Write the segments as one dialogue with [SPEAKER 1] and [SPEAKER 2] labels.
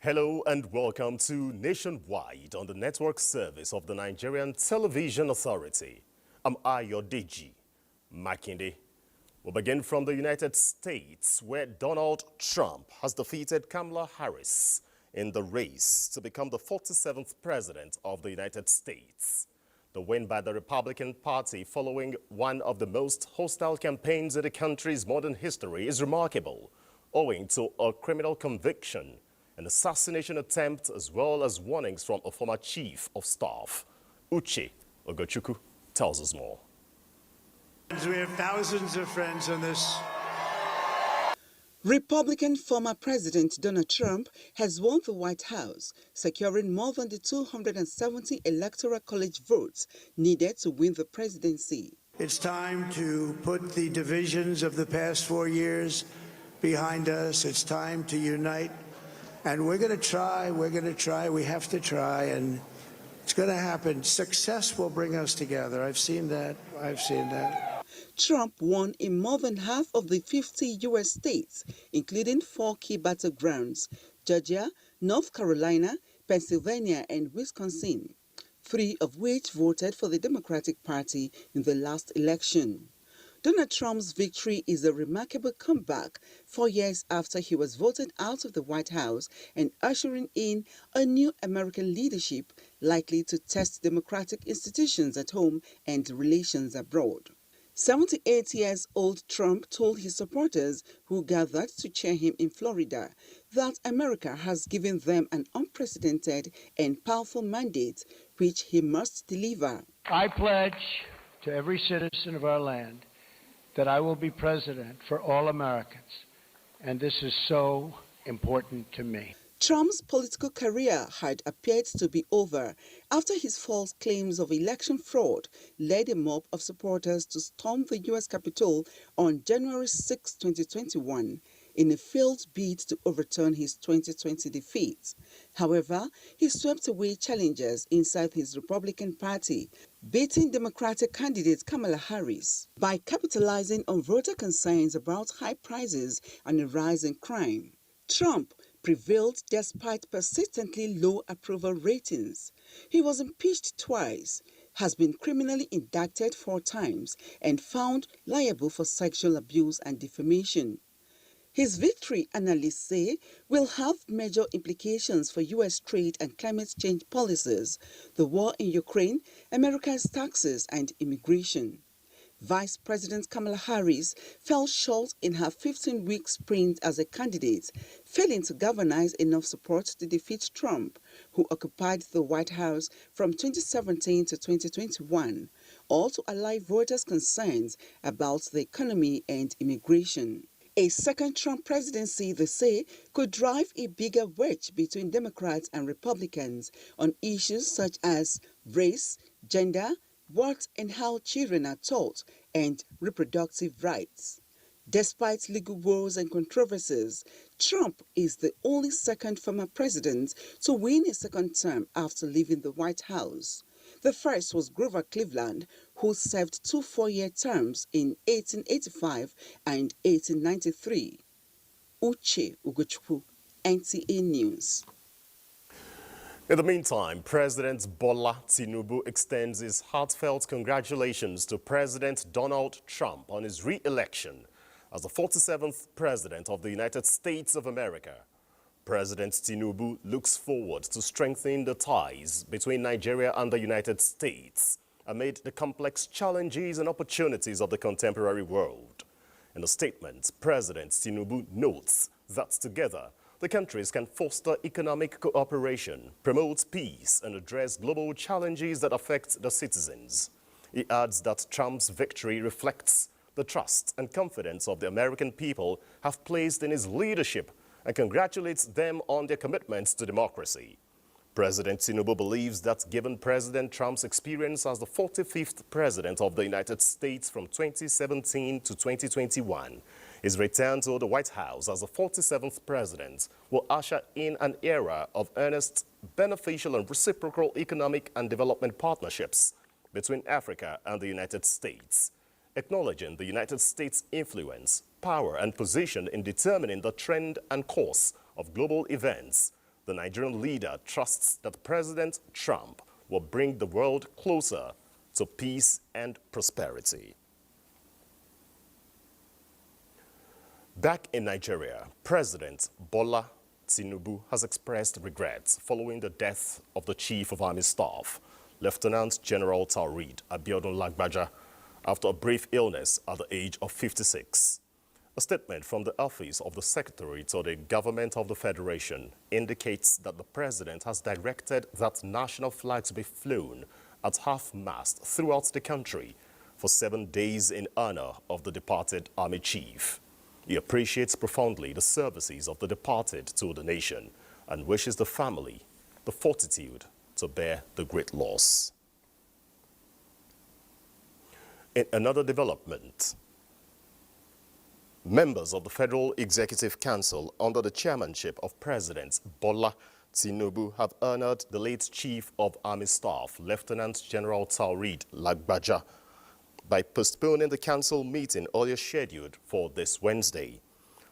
[SPEAKER 1] Hello and welcome to Nationwide on the network service of the Nigerian Television Authority. I'm Ayodeji Makinde. We'll begin from the United States, where Donald Trump has defeated Kamala Harris in the race to become the 47th president of the United States. The win by the Republican Party following one of the most hostile campaigns in the country's modern history is remarkable, owing to a criminal conviction, an assassination attempt, as well as warnings from a former chief of staff. Uche Ogochukwu tells us more.
[SPEAKER 2] We have thousands of friends on this.
[SPEAKER 3] Republican former President Donald Trump has won the White House, securing more than the 270 Electoral College votes needed to win the presidency.
[SPEAKER 2] It's time to put the divisions of the past 4 years behind us. It's time to unite. And we're going to try, we have to try, and it's going to happen. Success will bring us together. I've seen that.
[SPEAKER 3] Trump won in more than half of the 50 U.S. states, including 4 key battlegrounds: Georgia, North Carolina, Pennsylvania, and Wisconsin, 3 of which voted for the Democratic Party in the last election. Donald Trump's victory is a remarkable comeback 4 years after he was voted out of the White House and ushering in a new American leadership likely to test democratic institutions at home and relations abroad. 78-year-old Trump told his supporters who gathered to cheer him in Florida that America has given them an unprecedented and powerful mandate which he must deliver.
[SPEAKER 4] I pledge to every citizen of our land that I will be president for all Americans, and this is so important to me.
[SPEAKER 3] Trump's political career had appeared to be over after his false claims of election fraud led a mob of supporters to storm the U.S. Capitol on January 6, 2021, in a failed bid to overturn his 2020 defeat. However, he swept away challengers inside his Republican Party, beating Democratic candidate Kamala Harris by capitalizing on voter concerns about high prices and a rise in crime. Trump prevailed despite persistently low approval ratings. He was impeached twice, has been criminally indicted 4 times, and found liable for sexual abuse and defamation. His victory, analysts say, will have major implications for U.S. trade and climate change policies, the war in Ukraine, America's taxes, and immigration. Vice President Kamala Harris fell short in her 15-week sprint as a candidate, failing to galvanize enough support to defeat Trump, who occupied the White House from 2017 to 2021, or to allay voters' concerns about the economy and immigration. A second Trump presidency, they say, could drive a bigger wedge between Democrats and Republicans on issues such as race, gender, what and how children are taught, and reproductive rights. Despite legal woes and controversies, Trump is the only second former president to win a second term after leaving the White House. The first was Grover Cleveland, who served 2 4-year terms in 1885 and 1893. Uche Ogochukwu, NTA News.
[SPEAKER 1] In the meantime, President Bola Tinubu extends his heartfelt congratulations to President Donald Trump on his re-election as the 47th President of the United States of America. President Tinubu looks forward to strengthening the ties between Nigeria and the United States amid the complex challenges and opportunities of the contemporary world. In a statement, President Tinubu notes that together, the countries can foster economic cooperation, promote peace, and address global challenges that affect the citizens. He adds that Trump's victory reflects the trust and confidence of the American people have placed in his leadership and congratulates them on their commitments to democracy. President Tinubu believes that given President Trump's experience as the 45th President of the United States from 2017 to 2021, his return to the White House as the 47th President will usher in an era of earnest, beneficial and reciprocal economic and development partnerships between Africa and the United States, acknowledging the United States' influence, power and position in determining the trend and course of global events. The Nigerian leader trusts that President Trump will bring the world closer to peace and prosperity. Back in Nigeria, President Bola Tinubu has expressed regrets following the death of the Chief of Army Staff, Lieutenant General Taoreed Abiodun Lagbaja, after a brief illness at the age of 56. A statement from the Office of the Secretary to the Government of the Federation indicates that the President has directed that national flags be flown at half-mast throughout the country for 7 days in honor of the departed Army Chief. He appreciates profoundly the services of the departed to the nation and wishes the family the fortitude to bear the great loss. In another development, members of the Federal Executive Council under the chairmanship of President Bola Tinubu have honored the late Chief of Army Staff, Lieutenant General Taoreed Lagbaja, by postponing the council meeting earlier scheduled for this Wednesday.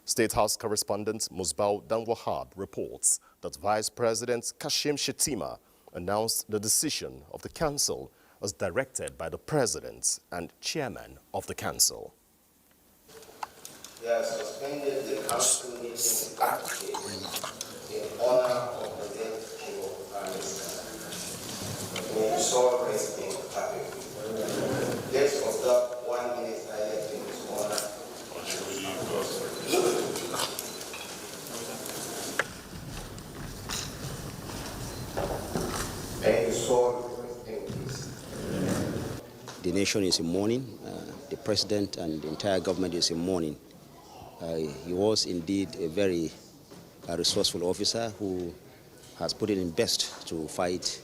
[SPEAKER 1] State House correspondent Musbau Danwahab reports that Vice President Kashim Shettima announced the decision of the council as directed by the President and Chairman of the council.
[SPEAKER 5] They have suspended the council meeting in honor of the dead King of Army Staff. May his soul rest in happiness. Let's observe 1 minute silence in his honor. May his soul rest in peace.
[SPEAKER 6] The nation is in mourning. The president and the entire government is in mourning. He was indeed a very resourceful officer who has put it in best to fight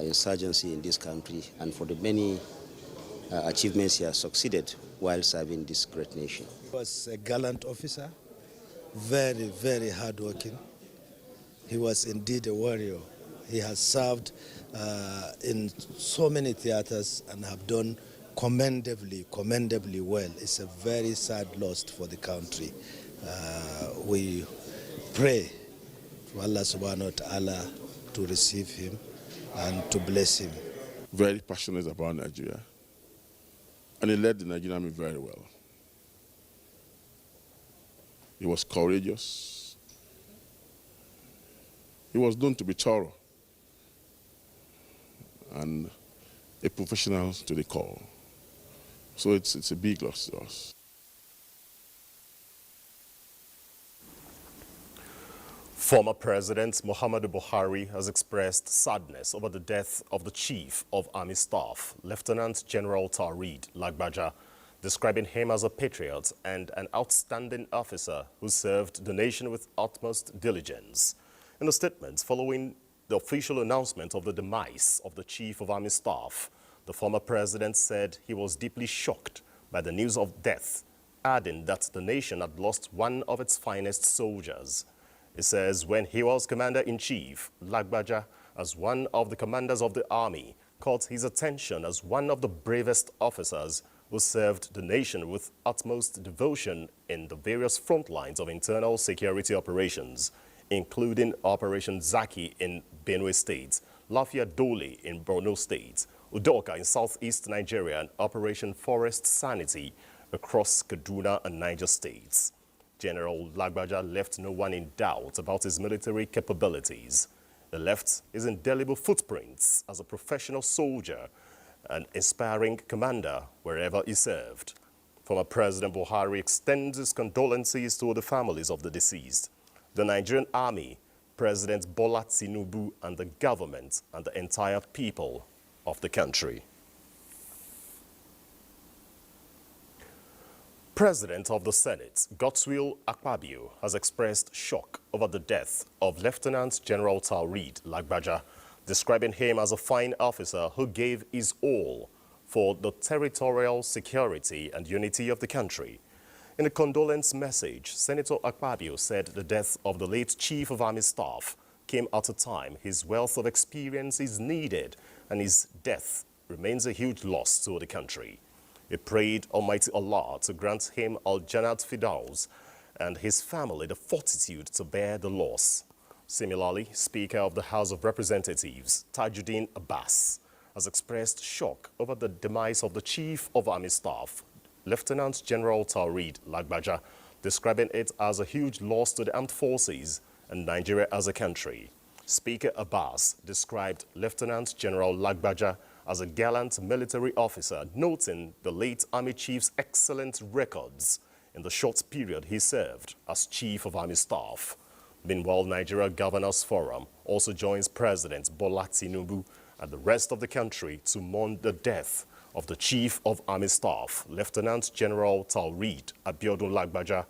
[SPEAKER 6] insurgency in this country and for the many achievements he has succeeded while serving this great nation.
[SPEAKER 7] He was a gallant officer, very, very hardworking. He was indeed a warrior. He has served in so many theaters and have done commendably well. It's a very sad loss for the country. We pray to Allah subhanahu wa ta'ala to receive him and to bless him.
[SPEAKER 8] Very passionate about Nigeria, and he led the Nigerian army very well. He was courageous. He was known to be thorough and a professional to the core. So it's a big loss to us.
[SPEAKER 1] Former President Muhammadu Buhari has expressed sadness over the death of the Chief of Army Staff, Lieutenant General Taoreed Lagbaja, describing him as a patriot and an outstanding officer who served the nation with utmost diligence. In a statement following the official announcement of the demise of the Chief of Army Staff, the former president said he was deeply shocked by the news of death, adding that the nation had lost one of its finest soldiers. He says when he was commander-in-chief, Lagbaja, as one of the commanders of the army, caught his attention as one of the bravest officers who served the nation with utmost devotion in the various front lines of internal security operations, including Operation Zaki in Benue State, Lafia Dole in Borno State, Udoka in southeast Nigeria, and Operation Forest Sanity across Kaduna and Niger states. General Lagbaja left no one in doubt about his military capabilities. He left his indelible footprints as a professional soldier and inspiring commander wherever he served. Former President Buhari extends his condolences to the families of the deceased, the Nigerian army, President Bola Tinubu, and the government and the entire people of the country. President of the Senate, Godswill Akpabio, has expressed shock over the death of Lieutenant General Taoreed Lagbaja, describing him as a fine officer who gave his all for the territorial security and unity of the country. In a condolence message, Senator Akpabio said the death of the late Chief of Army Staff came at a time his wealth of experience is needed, and his death remains a huge loss to the country. He prayed Almighty Allah to grant him Al-Jannat Firdaus and his family the fortitude to bear the loss. Similarly, Speaker of the House of Representatives, Tajuddin Abbas, has expressed shock over the demise of the Chief of Army Staff, Lieutenant General Taoreed Lagbaja, describing it as a huge loss to the armed forces and Nigeria as a country. Speaker Abbas described Lieutenant General Lagbaja as a gallant military officer, noting the late Army Chief's excellent records in the short period he served as Chief of Army Staff. Meanwhile, Nigeria Governors Forum also joins President Bola Tinubu and the rest of the country to mourn the death of the Chief of Army Staff, Lieutenant General Taoreed Abiodun Lagbaja.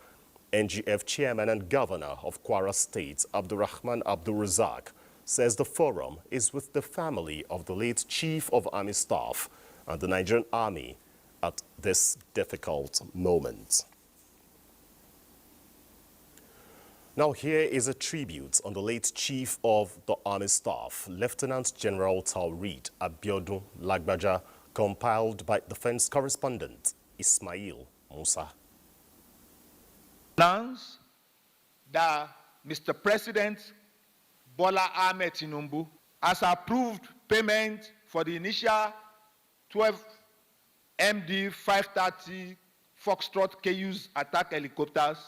[SPEAKER 1] NGF Chairman and Governor of Kwara State, Abdurrahman Abdulrazak, says the forum is with the family of the late Chief of Army Staff and the Nigerian Army at this difficult moment. Now here is a tribute on the late Chief of the Army Staff, Lieutenant General Taoreed Abiodun Lagbaja, compiled by defense correspondent Ismail Musa.
[SPEAKER 9] Announce that Mr. President Bola Ahmed Tinubu has approved payment for the initial 12 MD 530 Foxtrot KU's attack helicopters.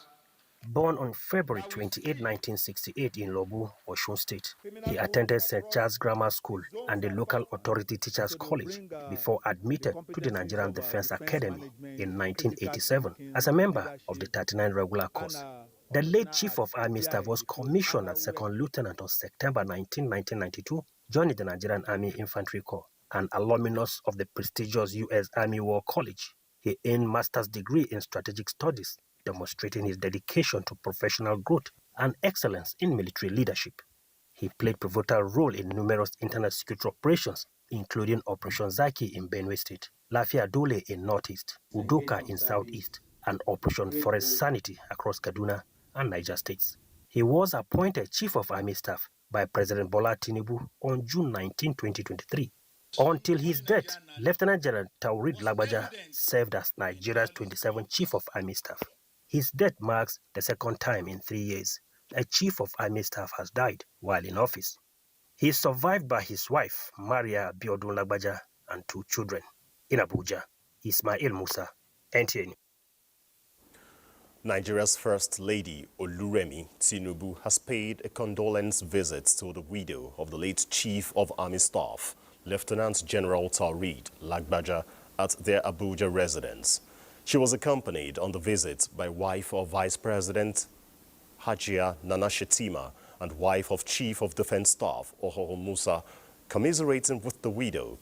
[SPEAKER 10] Born on February 28, 1968 in Lobu, Osun State, he attended St. Charles Grammar School and the local authority teachers college before admitted to the Nigerian Defense Academy in 1987 as a member of the 39 regular course. The late Chief of Army Staff was commissioned as Second Lieutenant on September 19, 1992, joining the Nigerian Army Infantry Corps, an alumnus of the prestigious U.S. Army War College. He earned master's degree in strategic studies, demonstrating his dedication to professional growth and excellence in military leadership. He played a pivotal role in numerous internal security operations, including Operation Zaki in Benue State, Lafia Dole in Northeast, Udoka in Southeast, and Operation Forest Sanity across Kaduna and Niger States. He was appointed Chief of Army Staff by President Bola Tinubu on June 19, 2023. Until his death, Lieutenant General Taoreed Lagbaja served as Nigeria's 27th Chief of Army Staff. His death marks the second time in 3 years a Chief of Army Staff has died while in office. He is survived by his wife, Maria Abiodun Lagbaja, and 2 children. In Abuja, Ismail Musa, NTA.
[SPEAKER 1] Nigeria's First Lady, Oluremi Tinubu, has paid a condolence visit to the widow of the late Chief of Army Staff, Lieutenant General Taoreed Lagbaja, at their Abuja residence. She was accompanied on the visit by wife of Vice President Hajia Nana Shetima and wife of Chief of Defense Staff Ohoro Musa, commiserating with the widow.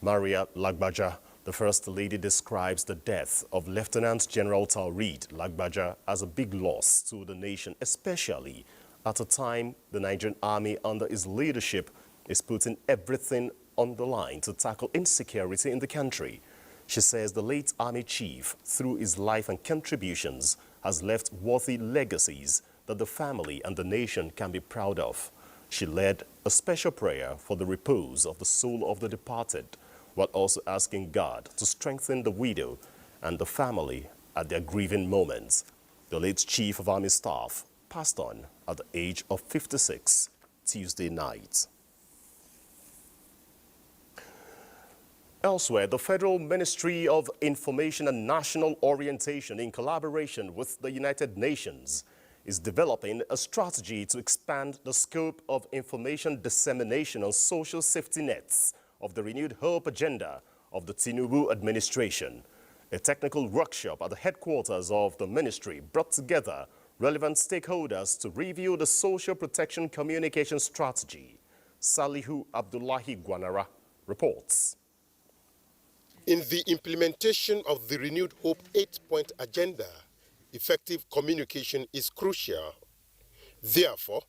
[SPEAKER 1] Maria Lagbaja, the First Lady, describes the death of Lieutenant General Taoreed Lagbaja as a big loss to the nation, especially at a time the Nigerian Army under his leadership is putting everything on the line to tackle insecurity in the country. She says the late Army Chief, through his life and contributions, has left worthy legacies that the family and the nation can be proud of. She led a special prayer for the repose of the soul of the departed, while also asking God to strengthen the widow and the family at their grieving moments. The late Chief of Army Staff passed on at the age of 56 Tuesday night. Elsewhere, the Federal Ministry of Information and National Orientation, in collaboration with the United Nations, is developing a strategy to expand the scope of information dissemination on social safety nets of the renewed hope agenda of the Tinubu administration. A technical workshop at the headquarters of the ministry brought together relevant stakeholders to review the social protection communication strategy. Salihu Abdullahi Gwanara reports.
[SPEAKER 11] In the implementation of the renewed Hope 8-point agenda, effective communication is crucial. Therefore,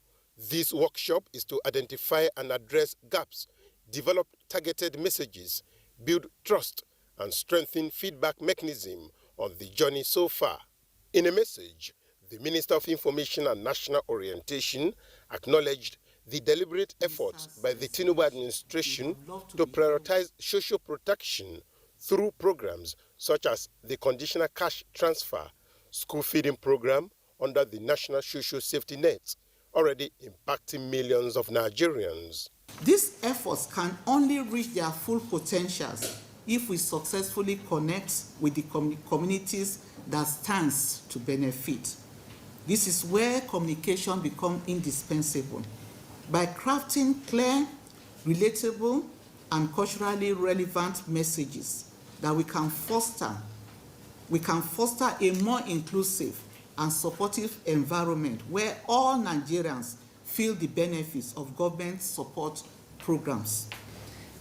[SPEAKER 11] this workshop is to identify and address gaps, develop targeted messages, build trust, and strengthen feedback mechanism on the journey so far. In a message, the Minister of Information and National Orientation acknowledged the deliberate efforts by the Tinubu administration to prioritize social protection through programs such as the conditional cash transfer, school feeding program under the National Social Safety Net, already impacting millions of Nigerians.
[SPEAKER 12] These efforts can only reach their full potentials if we successfully connect with the communities that stands to benefit. This is where communication becomes indispensable. By crafting clear, relatable, and culturally relevant messages that we can foster a more inclusive and supportive environment where all Nigerians feel the benefits of government support programs.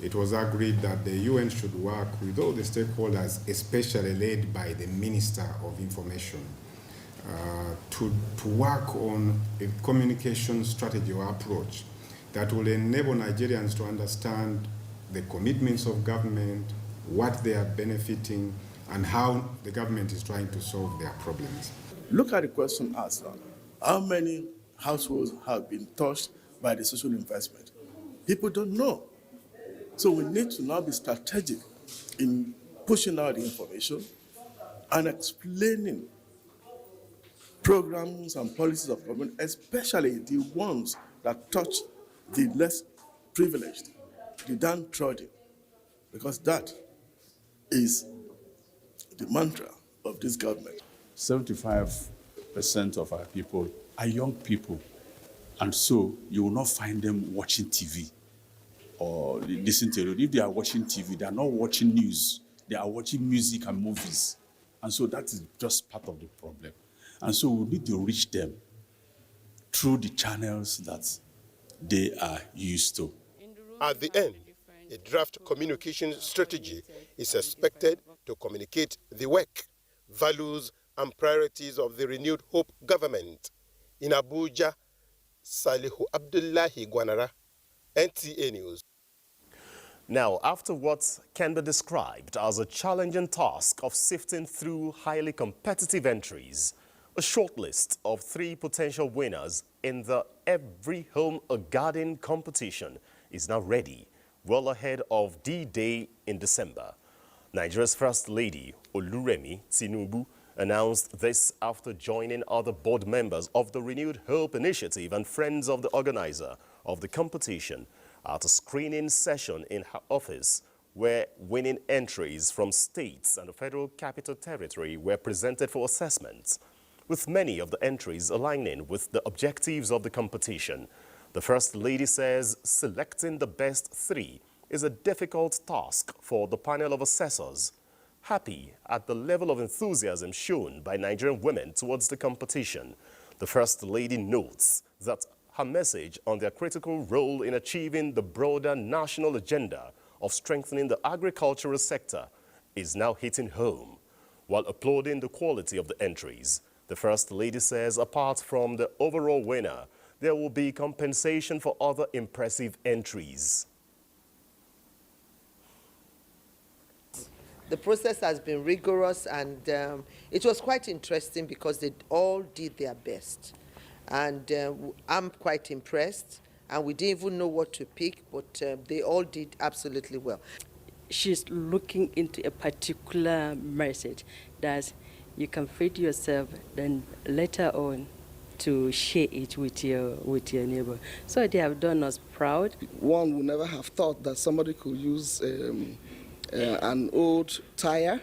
[SPEAKER 13] It was agreed that the UN should work with all the stakeholders, especially led by the Minister of Information, to work on a communication strategy or approach that will enable Nigerians to understand the commitments of government, what they are benefiting, and how the government is trying to solve their problems.
[SPEAKER 14] Look at the question asked. How many households have been touched by the social investment? People don't know. So we need to now be strategic in pushing out the information and explaining programs and policies of government, especially the ones that touch the less privileged, the downtrodden, because that is the mantra of this government.
[SPEAKER 15] 75% of our people are young people, and so you will not find them watching TV or listen to it. If they are watching TV, they are not watching news. They are watching music and movies. And so that is just part of the problem. And so we need to reach them through the channels that they are used to.
[SPEAKER 11] At the end, a draft communication strategy is expected to communicate the work, values, and priorities of the renewed Hope government. In Abuja, Salihu Abdullahi Gwanara, NTA News.
[SPEAKER 1] Now, after what can be described as a challenging task of sifting through highly competitive entries, a shortlist of 3 potential winners in the Every Home a Garden competition is now ready, well ahead of D-Day in December. Nigeria's First Lady, Oluremi Tinubu, announced this after joining other board members of the Renewed Hope Initiative and friends of the organizer of the competition at a screening session in her office where winning entries from states and the Federal Capital Territory were presented for assessment, with many of the entries aligning with the objectives of the competition. The First Lady says selecting the best 3 is a difficult task for the panel of assessors, happy at the level of enthusiasm shown by Nigerian women towards the competition. The First Lady notes that her message on their critical role in achieving the broader national agenda of strengthening the agricultural sector is now hitting home. While applauding the quality of the entries, the First Lady says apart from the overall winner, there will be compensation for other impressive entries.
[SPEAKER 16] The process has been rigorous, and it was quite interesting because they all did their best. And I'm quite impressed, and we didn't even know what to pick, but they all did absolutely well.
[SPEAKER 17] She's looking into a particular message that you can feed yourself, then later on to share it with your neighbor. So they have done us proud.
[SPEAKER 18] One would never have thought that somebody could use an old tire,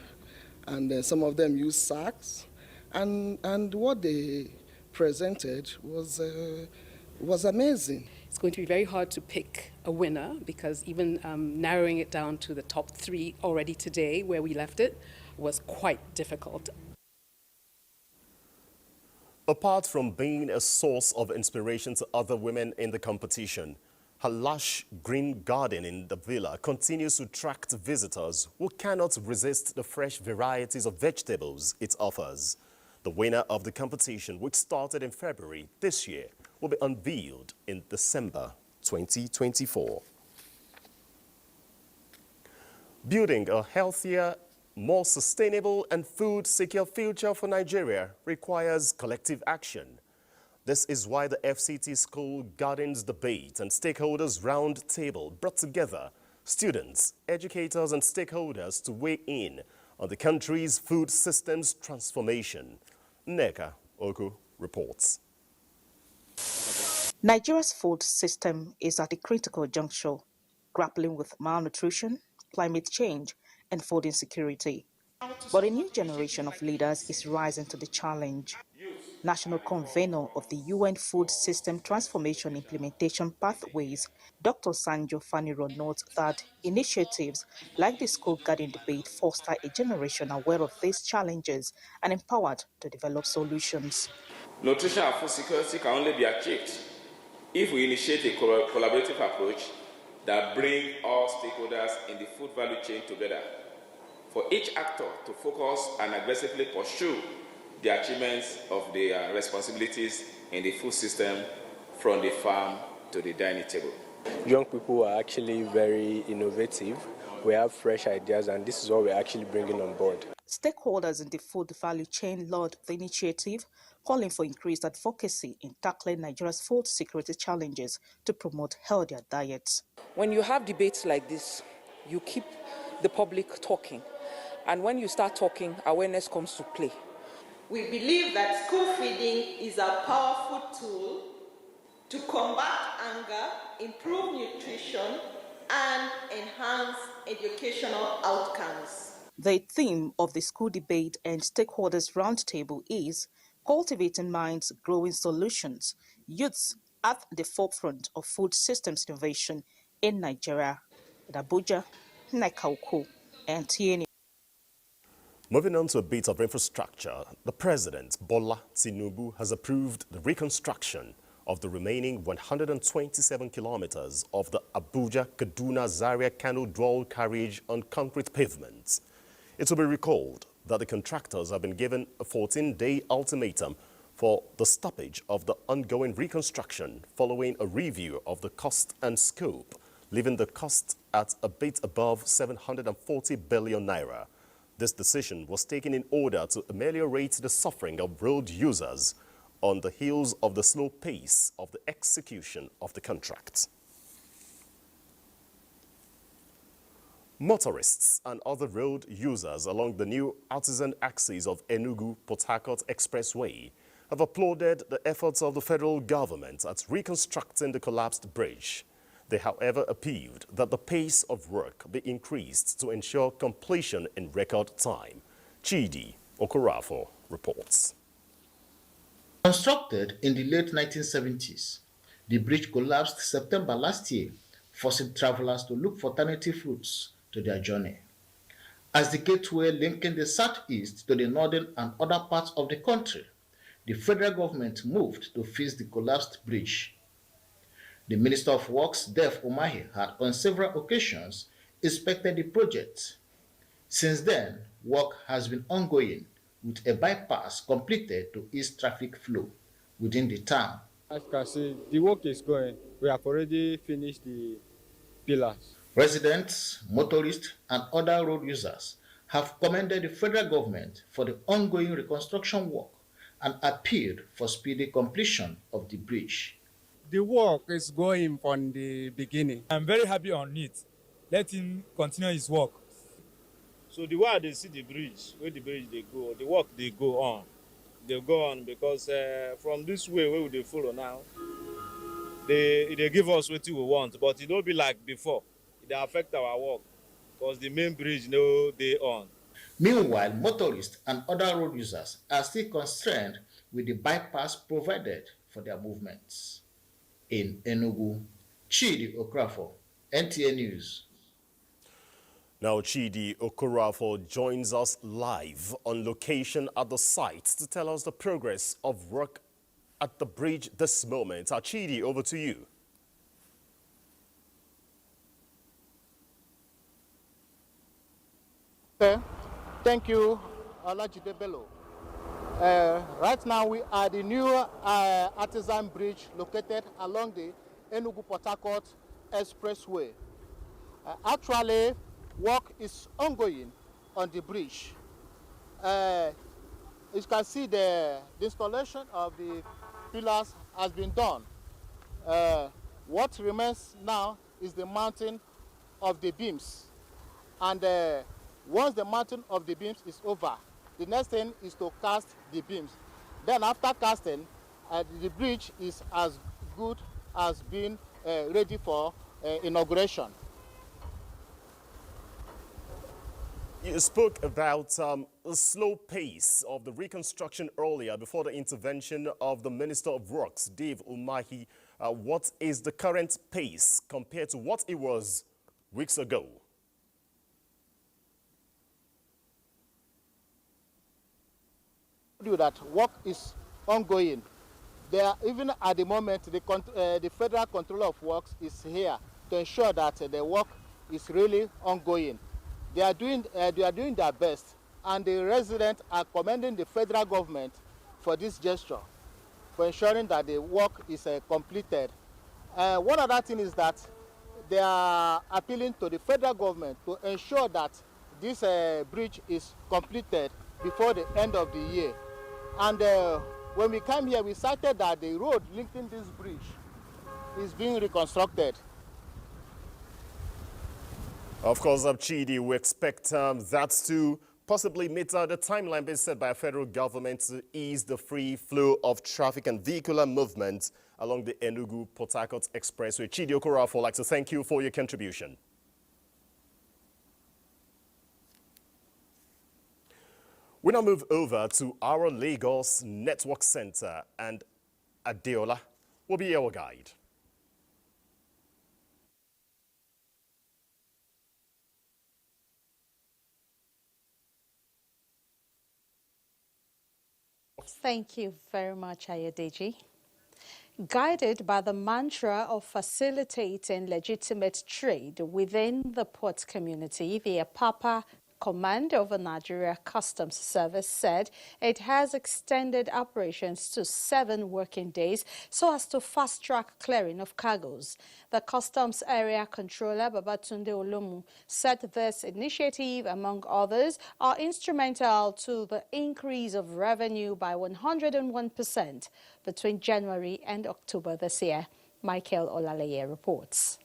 [SPEAKER 18] and some of them use sacks, and what they presented was amazing.
[SPEAKER 19] It's going to be very hard to pick a winner because even narrowing it down to the top 3 already today, where we left it, was quite difficult.
[SPEAKER 1] Apart from being a source of inspiration to other women in the competition, her lush green garden in the villa continues to attract visitors who cannot resist the fresh varieties of vegetables it offers. The winner of the competition, which started in February this year, will be unveiled in December 2024. Building a healthier, more sustainable and food-secure future for Nigeria requires collective action. This is why the FCT School Gardens Debate and Stakeholders Round Table brought together students, educators and stakeholders to weigh in on the country's food systems transformation. Neka Oku reports.
[SPEAKER 20] Nigeria's food system is at a critical juncture, grappling with malnutrition, climate change, and food insecurity. But a new generation of leaders is rising to the challenge. National Convener of the UN Food System Transformation Implementation Pathways, Dr. Sanjo Faniro, notes that initiatives like the School Garden debate foster a generation aware of these challenges and empowered to develop solutions.
[SPEAKER 21] Nutrition and food security can only be achieved if we initiate a collaborative approach that brings all stakeholders in the food value chain together, for each actor to focus and aggressively pursue the achievements of their responsibilities in the food system from the farm to the dining table.
[SPEAKER 22] Young people are actually very innovative. We have fresh ideas, and this is what we're actually bringing on board.
[SPEAKER 20] Stakeholders in the food value chain lauded the initiative, calling for increased advocacy in tackling Nigeria's food security challenges to promote healthier diets.
[SPEAKER 23] When you have debates like this, you keep the public talking. And when you start talking, awareness comes to play.
[SPEAKER 24] We believe that school feeding is a powerful tool to combat hunger, improve nutrition, and enhance educational outcomes.
[SPEAKER 20] The theme of the school debate and stakeholders roundtable is cultivating minds, growing solutions, youths at the forefront of food systems innovation in Nigeria. At Abuja, NTA.
[SPEAKER 1] Moving on to a bit of infrastructure, the President, Bola Tinubu, has approved the reconstruction of the remaining 127 kilometers of the Abuja-Kaduna-Zaria-Kano dual carriage on concrete pavements. It will be recalled that the contractors have been given a 14-day ultimatum for the stoppage of the ongoing reconstruction following a review of the cost and scope, leaving the cost at a bit above 740 billion naira. This decision was taken in order to ameliorate the suffering of road users on the heels of the slow pace of the execution of the contract. Motorists and other road users along the new artisan axis of Enugu-Port Harcourt Expressway have applauded the efforts of the federal government at reconstructing the collapsed bridge. They, however, appealed that the pace of work be increased to ensure completion in record time. Chidi Okorafo reports.
[SPEAKER 25] Constructed in the late 1970s, the bridge collapsed September last year, forcing travelers to look for alternative routes to their journey. As the gateway linking the southeast to the northern and other parts of the country, the federal government moved to fix the collapsed bridge. The Minister of Works, Dev Umahi, had on several occasions inspected the project. Since then, work has been ongoing, with a bypass completed to ease traffic flow within the town.
[SPEAKER 26] As you can see, the work is going. We have already finished the pillars.
[SPEAKER 25] Residents, motorists, and other road users have commended the federal government for the ongoing reconstruction work and appealed for speedy completion of the bridge.
[SPEAKER 27] The work is going from the beginning. I'm very happy on it. Let him continue his work.
[SPEAKER 28] So the way they see the bridge, where the bridge they go, the work they go on because from this way where they follow now, they give us what we want, but it don't be like before. It affect our work because the main bridge no they on.
[SPEAKER 25] Meanwhile, motorists and other road users are still constrained with the bypass provided for their movements. In Enugu, Chidi Okorafo, NTA News.
[SPEAKER 1] Now, Chidi Okorafo joins us live on location at the site to tell us the progress of work at the bridge this moment. Chidi, over to you.
[SPEAKER 29] Okay. Thank you, Olajide Bello. Right now we are at the new artisan bridge located along the Enugu-Port Harcourt Expressway. Actually, work is ongoing on the bridge. As you can see, the installation of the pillars has been done. What remains now is the mounting of the beams. And once the mounting of the beams is over, the next thing is to cast the beams. Then after casting, the bridge is as good has been ready for inauguration.
[SPEAKER 1] You spoke about the slow pace of the reconstruction earlier before the intervention of the Minister of Works, Dave Umahi. What is the current pace compared to what it was weeks ago?
[SPEAKER 29] That work is ongoing. There, even at the moment, the Federal Controller of Works is here to ensure that the work is really ongoing. They are doing their best, and the residents are commending the federal government for this gesture, for ensuring that the work is completed. One other thing is that they are appealing to the federal government to ensure that this bridge is completed before the end of the year. And when we came here, we cited that the road linking this bridge is being reconstructed.
[SPEAKER 1] Of course, Chidi, we expect that to possibly meet the timeline being set by the federal government to ease the free flow of traffic and vehicular movement along the Enugu-Port Harcourt Expressway. Chidi Okorafor, I'd like to thank you for your contribution. We now move over to our Lagos Network Center, and Adeola will be our guide.
[SPEAKER 2] Thank you very much, Ayodeji. Guided by the mantra of facilitating legitimate trade within the port community, the Apapa Command over Nigeria Customs Service said it has extended operations to 7 working days so as to fast-track clearing of cargoes. The Customs Area Controller, Babatunde Olomu, said this initiative, among others, are instrumental to the increase of revenue by 101% between January and October this year. Michael Olaleye reports.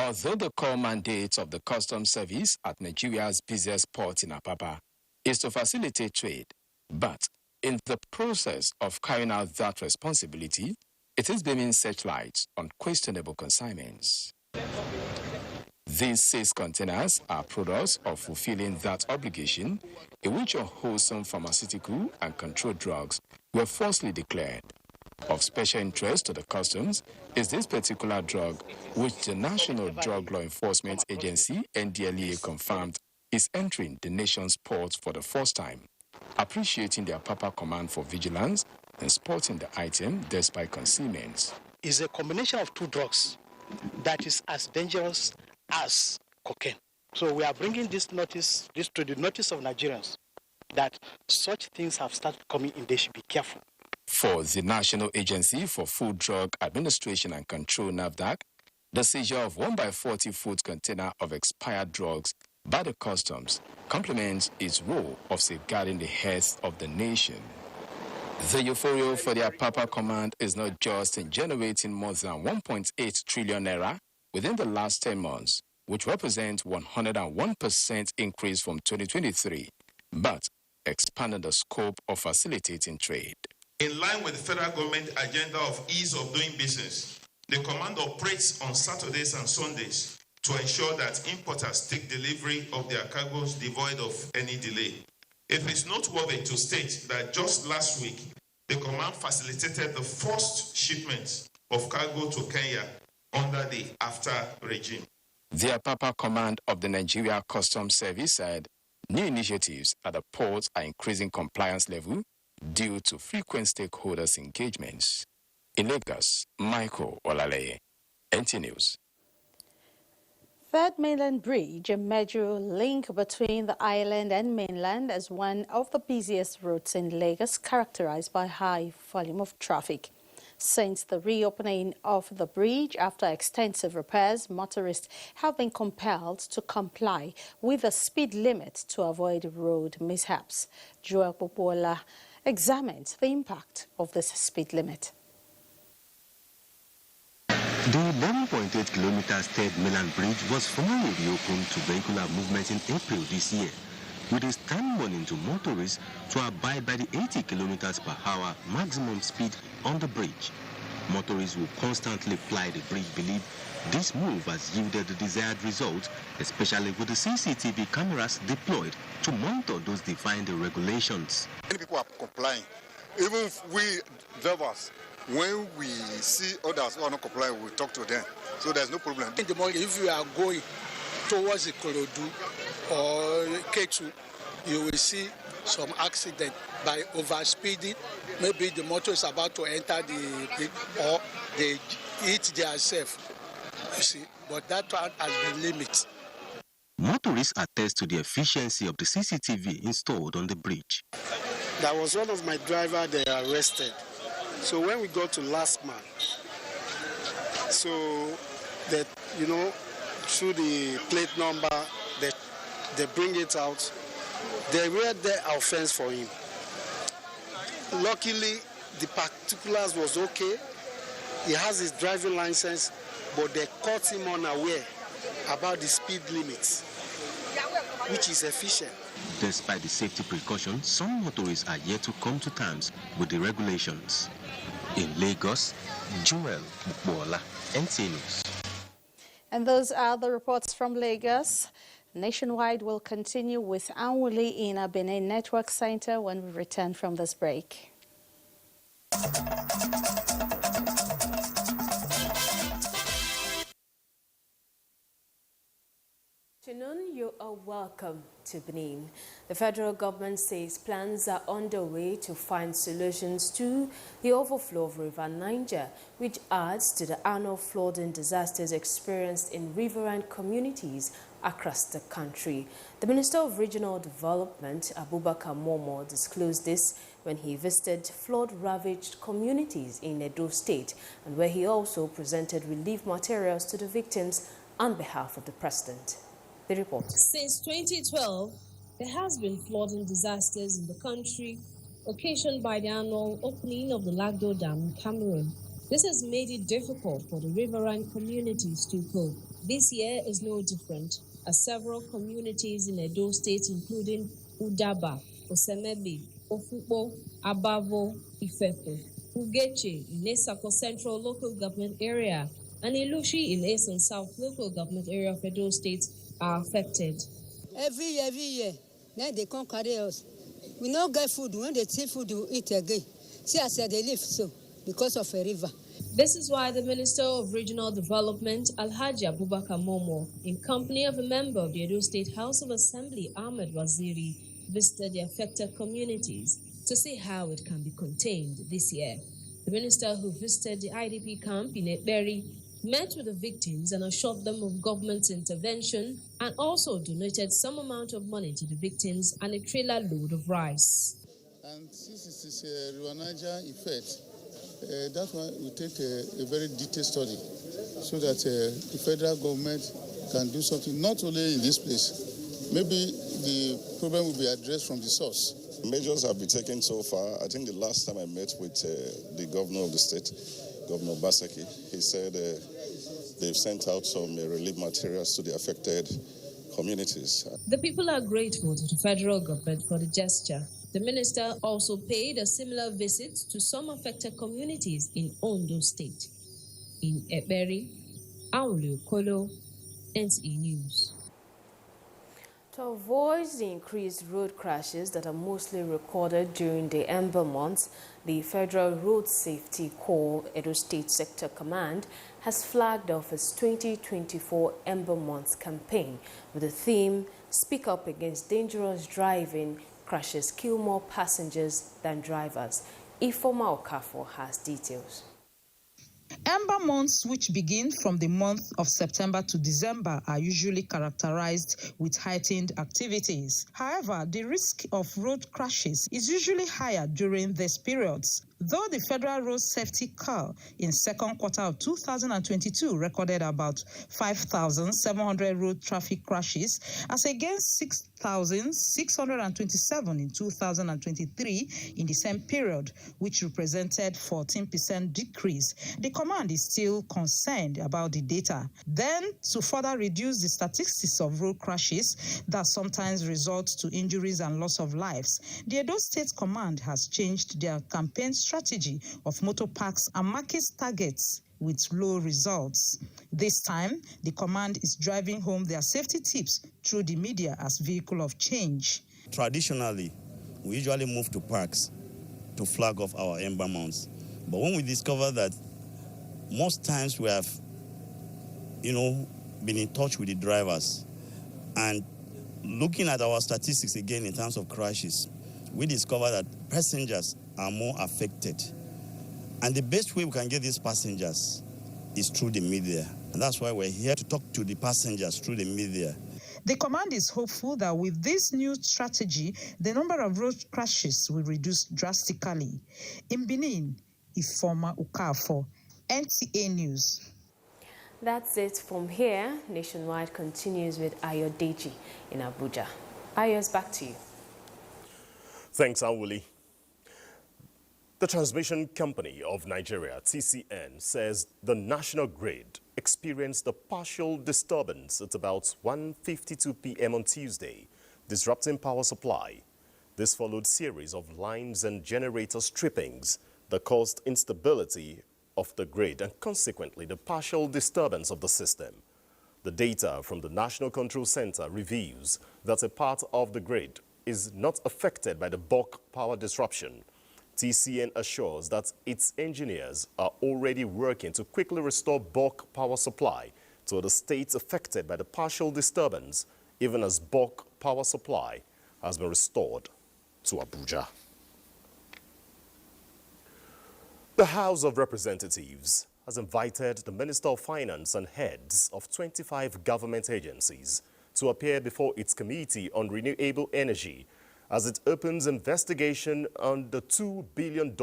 [SPEAKER 3] Although the core mandate of the Customs Service at Nigeria's busiest port in Apapa is to facilitate trade, but in the process of carrying out that responsibility, it is beaming searchlights on questionable consignments. These 6 containers are products of fulfilling that obligation in which unwholesome pharmaceutical and controlled drugs were falsely declared. Of special interest to the customs is this particular drug, which the National Drug Law Enforcement Agency, NDLEA, confirmed is entering the nation's ports for the first time, appreciating their Apapa Command for vigilance and sporting the item despite concealment.
[SPEAKER 4] It's a combination of 2 drugs that is as dangerous as cocaine. So we are bringing this to the notice of Nigerians that such things have started coming in. They should be careful.
[SPEAKER 3] For the National Agency for Food, Drug Administration and Control, NAFDAC, the seizure of 1x40 food container of expired drugs by the customs complements its role of safeguarding the health of the nation. The euphoria for the Apapa Command is not just in generating more than 1.8 trillion naira within the last 10 months, which represents 101% increase from 2023, but expanding the scope of facilitating trade.
[SPEAKER 5] In line with the federal government agenda of ease of doing business, the command operates on Saturdays and Sundays to ensure that importers take delivery of their cargoes devoid of any delay. It is noteworthy to state that just last week, the command facilitated the first shipment of cargo to Kenya under the AFTA regime.
[SPEAKER 3] The Apapa Command of the Nigeria Customs Service said new initiatives at the ports are increasing compliance level due to frequent stakeholders' engagements. In Lagos, Michael Olaleye, NTA News.
[SPEAKER 2] Third Mainland Bridge, a major link between the island and mainland, is one of the busiest routes in Lagos, characterized by high volume of traffic. Since the reopening of the bridge after extensive repairs, motorists have been compelled to comply with the speed limit to avoid road mishaps. Joel Popola examines the impact of this speed limit.
[SPEAKER 6] The 11.8 kilometers Third Mainland Bridge was formally reopened to vehicular movement in April this year. with a stern warning to motorists to abide by the 80 kilometers per hour maximum speed on the bridge. Motorists who constantly ply the bridge believe this move has yielded the desired result, especially with the CCTV cameras deployed to monitor those defying the regulations.
[SPEAKER 7] Many people are complying. Even we drivers, when we see others who are not complying, we talk to them. So there's no problem.
[SPEAKER 8] In the morning, if you are going towards the Korodu or Ketu, you will see some accident by overspeeding. Maybe the motor is about to enter the or they hit themselves. You see, but that one has been limited.
[SPEAKER 6] Motorists attest to the efficiency of the CCTV installed on the bridge.
[SPEAKER 8] There was one of my drivers they arrested. So when we got to last man, so that, you know, through the plate number, they bring it out. They read the offense for him. Luckily, the particulars was okay. He has his driving license, but they caught him unaware about the speed limits, which is efficient.
[SPEAKER 6] Despite the safety precautions, some motorists are yet to come to terms with the regulations. In Lagos, Joel Bukbola, NTA News.
[SPEAKER 2] And those are the reports from Lagos. Nationwide will continue with Anwuli in our Benin Network Center when we return from this break.
[SPEAKER 9] Afternoon, you are welcome to Benin. The federal government says plans are underway to find solutions to the overflow of River Niger, which adds to the annual flooding disasters experienced in riverine communities across the country. The Minister of Regional Development, Abubakar Momo, disclosed this when he visited flood-ravaged communities in Edo State, and where he also presented relief materials to the victims on behalf of the President. The report.
[SPEAKER 10] Since 2012, there has been flooding disasters in the country, occasioned by the annual opening of the Lagbaja Dam in Cameroon. This has made it difficult for the riverine communities to cope. This year is no different, as several communities in Edo State, including Udaba, Osemebe, Ofupo, Abavo, Ifepo, Ugeche in Esako Central Local Government Area, and Ilushi in Esan South Local Government Area of Edo State are affected.
[SPEAKER 11] Every year, then they come carry us. We don't get food. When they see food, we eat again. See, I said they live so because of a river.
[SPEAKER 10] This is why the Minister of Regional Development, Alhaji Abubakar Momo, in company of a member of the Edo State House of Assembly, Ahmed Waziri, visited the affected communities to see how it can be contained this year. The minister, who visited the IDP camp in Ekberi, met with the victims and assured them of government's intervention, and also donated some amount of money to the victims and a trailer load of rice.
[SPEAKER 12] And since it is a River Niger effect, that's why we take a very detailed study so that the federal government can do something, not only in this place. Maybe the problem will be addressed from the source.
[SPEAKER 13] Measures have been taken so far. I think the last time I met with the governor of the state, Governor Basaki, he said they've sent out some relief materials to the affected communities.
[SPEAKER 10] The people are grateful to the federal government for the gesture. The minister also paid a similar visit to some affected communities in Ondo State. In Ekberi, Aulu Kolo, NTA News.
[SPEAKER 9] To avoid the increased road crashes that are mostly recorded during the Ember months, the Federal Road Safety Corps Edo State Sector Command has flagged off its 2024 Ember Months campaign with the theme, Speak Up Against Dangerous Driving, Crashes Kill More Passengers Than Drivers. Ifoma Okafo has details.
[SPEAKER 14] Ember months, which begin from the month of September to December, are usually characterized with heightened activities. However, the risk of road crashes is usually higher during these periods. Though the Federal Road Safety Corps in second quarter of 2022 recorded about 5,700 road traffic crashes as against 6,627 in 2023 in the same period, which represented 14% decrease. The command is still concerned about the data. Then, to further reduce the statistics of road crashes that sometimes result to injuries and loss of lives, the Edo State Command has changed their campaign strategy of motor parks and market targets with low results. This time, the command is driving home their safety tips through the media as vehicle of change.
[SPEAKER 15] Traditionally, we usually move to parks to flag off our ember mounts. But when we discover that most times we have, been in touch with the drivers and looking at our statistics again in terms of crashes, we discover that passengers are more affected. And the best way we can get these passengers is through the media. And that's why we're here to talk to the passengers through the media.
[SPEAKER 14] The command is hopeful that with this new strategy, the number of road crashes will reduce drastically. In Benin, Ifoma Ukafo, NTA News.
[SPEAKER 9] That's it from here. Nationwide continues with Ayodeji in Abuja. Ayos, back to you.
[SPEAKER 1] Thanks, Awuli. The Transmission Company of Nigeria, TCN, says the national grid experienced a partial disturbance at about 1:52 p.m. on Tuesday, disrupting power supply. This followed a series of lines and generator strippings that caused instability of the grid and consequently the partial disturbance of the system. The data from the National Control Center reveals that a part of the grid is not affected by the bulk power disruption. TCN assures that its engineers are already working to quickly restore bulk power supply to the states affected by the partial disturbance, even as bulk power supply has been restored to Abuja. The House of Representatives has invited the Minister of Finance and heads of 25 government agencies to appear before its Committee on Renewable Energy as it opens investigation on the $2 billion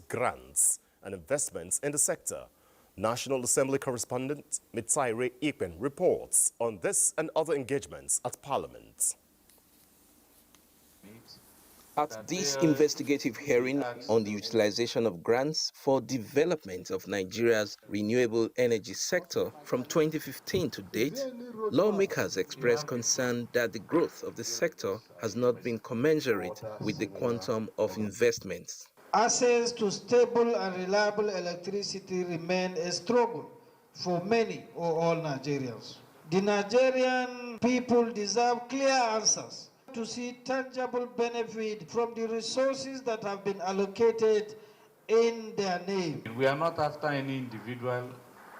[SPEAKER 1] grants and investments in the sector. National Assembly correspondent Mitsaire Ikwen reports on this and other engagements at Parliament.
[SPEAKER 16] At this investigative hearing on the utilization of grants for development of Nigeria's renewable energy sector from 2015 to date, lawmakers expressed concern that the growth of the sector has not been commensurate with the quantum of investments.
[SPEAKER 17] Access to stable and reliable electricity remains a struggle for many or all Nigerians. The Nigerian people deserve clear answers to see tangible benefit from the resources that have been allocated in their name.
[SPEAKER 18] We are not after any individual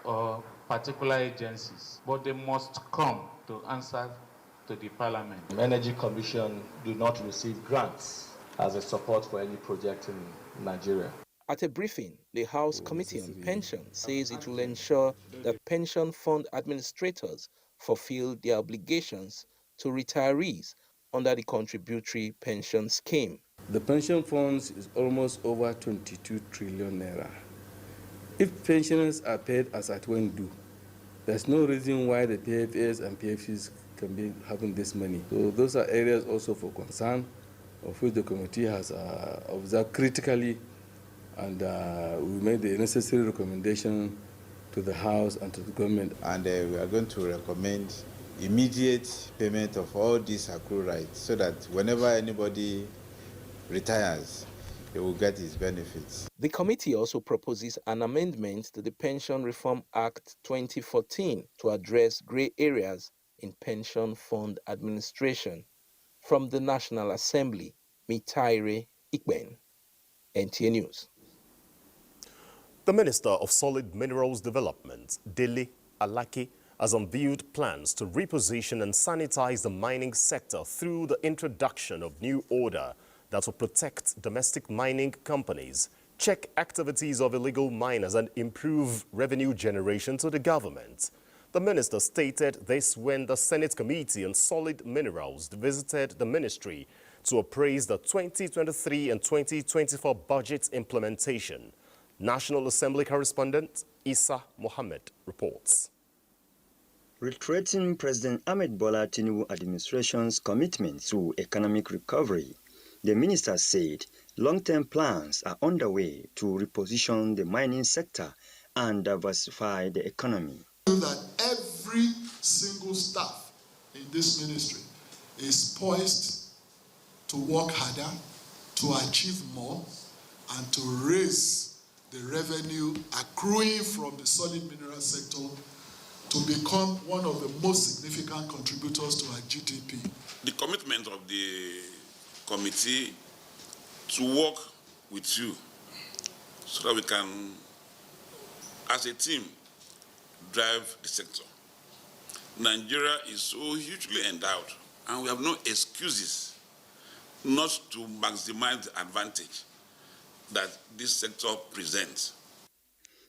[SPEAKER 18] or particular agencies, but they must come to answer to the Parliament.
[SPEAKER 19] The Energy Commission do not receive grants as a support for any project in Nigeria.
[SPEAKER 16] At a briefing, the House Committee on Pension says it will ensure that pension fund administrators fulfill their obligations to retirees under the contributory pension scheme.
[SPEAKER 21] The pension funds is almost over 22 trillion naira. If pensioners are paid as at when due, there's no reason why the PFAs and PFCs can be having this money. So those are areas also for concern, of which the committee has observed critically, and we made the necessary recommendation to the House and to the government.
[SPEAKER 22] And we are going to recommend immediate payment of all these accrued rights so that whenever anybody retires, he will get his benefits.
[SPEAKER 16] The committee also proposes an amendment to the Pension Reform Act 2014 to address grey areas in pension fund administration. From the National Assembly, Mitsaire Ikwen, NTA News.
[SPEAKER 1] The Minister of Solid Minerals Development, Dele Alaki, has unveiled plans to reposition and sanitize the mining sector through the introduction of new order that will protect domestic mining companies, check activities of illegal miners and improve revenue generation to the government. The minister stated this when the Senate Committee on Solid Minerals visited the ministry to appraise the 2023 and 2024 budget implementation. National Assembly correspondent Isa Mohammed reports.
[SPEAKER 4] Reiterating President Ahmed Bola Tinubu administration's commitment to economic recovery, the minister said long-term plans are underway to reposition the mining sector and diversify the economy.
[SPEAKER 20] That every single staff in this ministry is poised to work harder, to achieve more, and to raise the revenue accruing from the solid mineral sector to become one of the most significant contributors to our GDP.
[SPEAKER 23] The commitment of the committee to work with you so that we can, as a team, drive the sector. Nigeria is so hugely endowed, and we have no excuses not to maximize the advantage that this sector presents.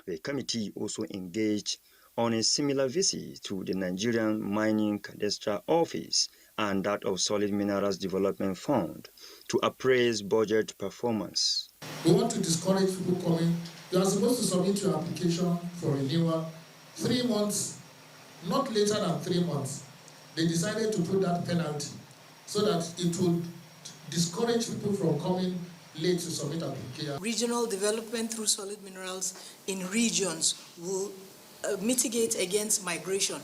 [SPEAKER 4] The committee also engaged on a similar visit to the Nigerian Mining Cadastral Office and that of Solid Minerals Development Fund to appraise budget performance.
[SPEAKER 20] We want to discourage people coming. You are supposed to submit your application for renewal 3 months, not later than 3 months. They decided to put that penalty so that it would discourage people from coming late to submit application.
[SPEAKER 24] Regional development through solid minerals in regions will mitigate against migration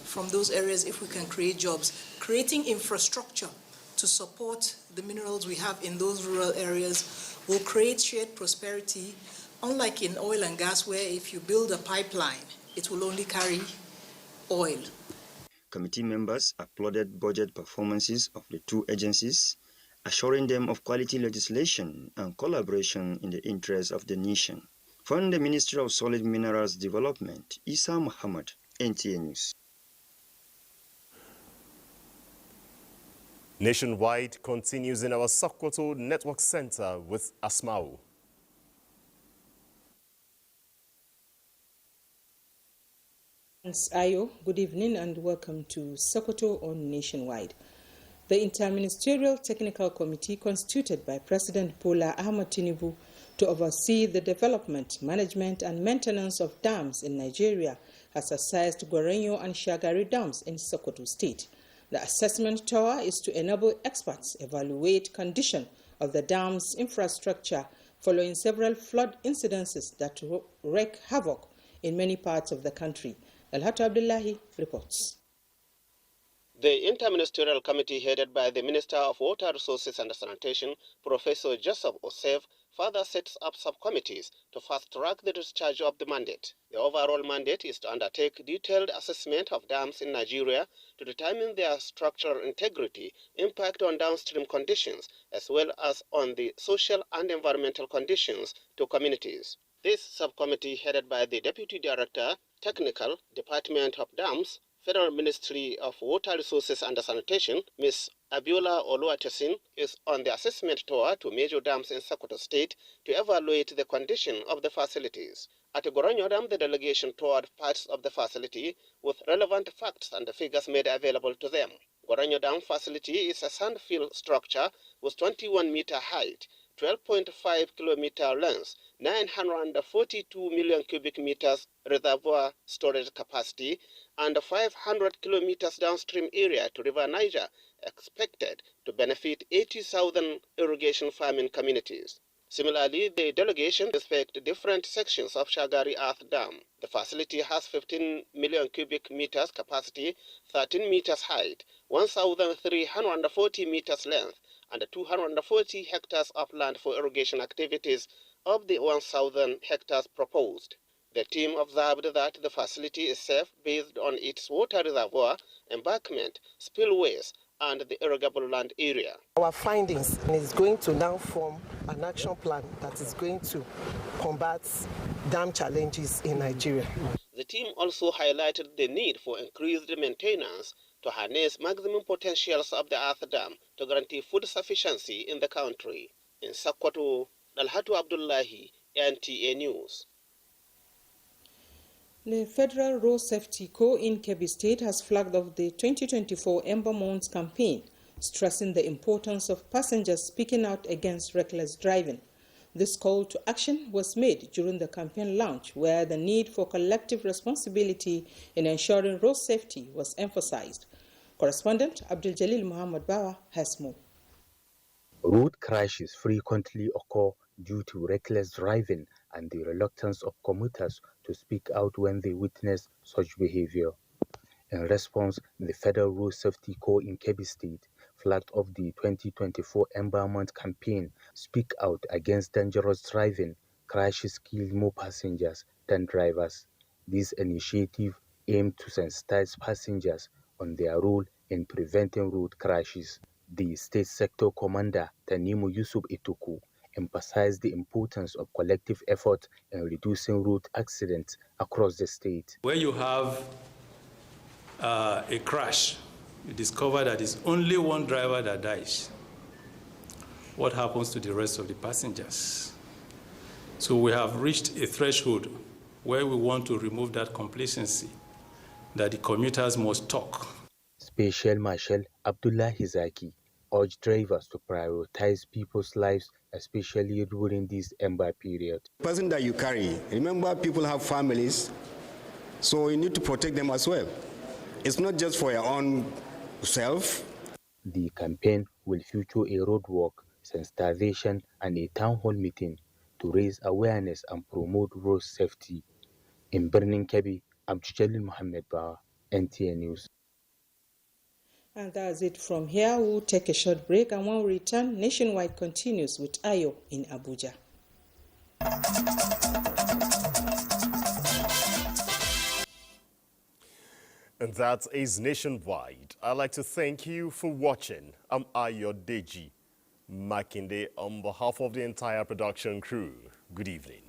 [SPEAKER 24] from those areas if we can create jobs. Creating infrastructure to support the minerals we have in those rural areas will create shared prosperity, unlike in oil and gas, where if you build a pipeline, it will only carry oil.
[SPEAKER 4] Committee members applauded budget performances of the two agencies, assuring them of quality legislation and collaboration in the interest of the nation. From the Ministry of Solid Minerals Development, Isa Muhammad, NTA News.
[SPEAKER 1] Nationwide continues in our Sokoto Network Center with Asmau.
[SPEAKER 25] Thanks, Ayo. Good evening and welcome to Sokoto on Nationwide. The Interministerial Technical Committee constituted by President Bola Ahmed Tinubu to oversee the development, management and maintenance of dams in Nigeria has assessed Gorenyo and Shagari dams in Sokoto State. The assessment tour is to enable experts evaluate condition of the dam's infrastructure following several flood incidences that wreak havoc in many parts of the country. Alhatu Abdullahi reports.
[SPEAKER 26] The Interministerial Committee, headed by the Minister of Water Resources and Sanitation, Professor Joseph Osef, further sets up subcommittees to fast-track the discharge of the mandate. The overall mandate is to undertake detailed assessment of dams in Nigeria to determine their structural integrity, impact on downstream conditions, as well as on the social and environmental conditions to communities. This subcommittee, headed by the Deputy Director, Technical, Department of Dams, Federal Ministry of Water Resources and Sanitation, Ms. Abiola Oluwatesin, is on the assessment tour to major dams in Sokoto State to evaluate the condition of the facilities. At Gorenyo Dam, the delegation toured parts of the facility with relevant facts and figures made available to them. Gorenyo Dam facility is a sand-filled structure with 21-meter height, 12.5 kilometer length, 942 million cubic meters reservoir storage capacity, and 500 kilometers downstream area to River Niger, expected to benefit 80,000 irrigation farming communities. Similarly, the delegation inspected different sections of Shagari Earth Dam. The facility has 15 million cubic meters capacity, 13 meters height, 1,340 meters length, and 240 hectares of land for irrigation activities of the 1,000 hectares proposed. The team observed that the facility is safe based on its water reservoir, embankment, spillways, and the irrigable land area.
[SPEAKER 27] Our findings is going to now form an action plan that is going to combat dam challenges in Nigeria.
[SPEAKER 26] The team also highlighted the need for increased maintenance to harness maximum potentials of the Earth Dam to guarantee food sufficiency in the country. In Sokoto, Dalhatu Abdullahi, NTA News.
[SPEAKER 25] The Federal Road Safety Co. in Kebbi State has flagged off the 2024 Ember Month campaign stressing the importance of passengers speaking out against reckless driving. This call to action was made during the campaign launch, where the need for collective responsibility in ensuring road safety was emphasized. Correspondent Abdul Jalil Muhammad Bawa has more.
[SPEAKER 2] Road crashes frequently occur due to reckless driving and the reluctance of commuters to speak out when they witness such behavior. In response, the Federal Road Safety Corps in Kebbi State flagged off the 2024 Empowerment Campaign, Speak Out Against Dangerous Driving. Crashes kill more passengers than drivers. This initiative aimed to sensitize passengers on their role in preventing road crashes. The State Sector Commander, Tanimu Yusuf Ituku, emphasized the importance of collective effort in reducing road accidents across the state.
[SPEAKER 3] Where you have a crash, you discover that it's only one driver that dies. What happens to the rest of the passengers? So we have reached a threshold where we want to remove that complacency, that the commuters must talk.
[SPEAKER 2] Special Marshal Abdullah Hizaki urged drivers to prioritize people's lives, especially during this ember period.
[SPEAKER 5] The person that you carry, remember people have families, so you need to protect them as well. It's not just for your own self.
[SPEAKER 2] The campaign will feature a roadwalk, sensitization, and a town hall meeting to raise awareness and promote road safety. In Mourning, Kebbi, I'm Jalil Muhammad Bawa, NTA News.
[SPEAKER 25] And that's it from here. We'll take a short break, and when we return, Nationwide continues with Ayo in Abuja.
[SPEAKER 1] And that is Nationwide. I'd like to thank you for watching. I'm Ayo Deji Makinde on behalf of the entire production crew. Good evening.